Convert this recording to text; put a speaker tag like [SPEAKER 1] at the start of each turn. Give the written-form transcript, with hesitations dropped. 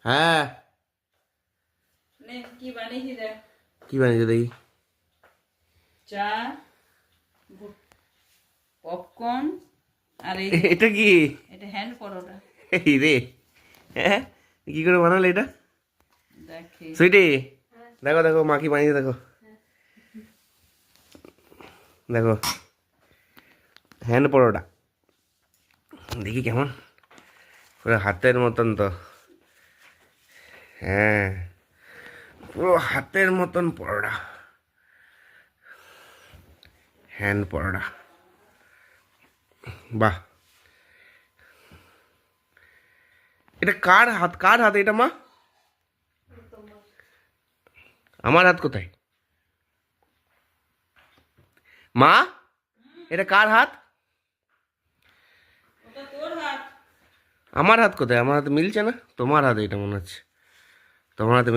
[SPEAKER 1] হ্যাঁ
[SPEAKER 2] কি বানিয়েছি দেখ।
[SPEAKER 1] কি বানিয়েছে দেখি?
[SPEAKER 2] চা, পপকর্ন, আর এই
[SPEAKER 1] এটা কি?
[SPEAKER 2] এটা হ্যান্ড পরোটা।
[SPEAKER 1] এই রে, হ্যাঁ কি করে বানালে এটা?
[SPEAKER 2] দেখি
[SPEAKER 1] সুইটি দেখো দেখো মা কি বানিয়েছে দেখো। দেখো হ্যান্ড পরোটা, দেখি কেমন, পুরো হাতের মতন তো। হ্যাঁ পুরো হাতের মতন পরোটা, হ্যান্ড পরোটা। বাহ, এটা কার হাত, কার হাত এটা মা? আমার হাত কোথায় মা? এটা কার হাত?
[SPEAKER 2] ওটা তোর হাত।
[SPEAKER 1] আমার হাত কোথায়? আমার হাতে মিলছে না, তোমার হাতে এটা মনে হচ্ছে। তোমার হাতে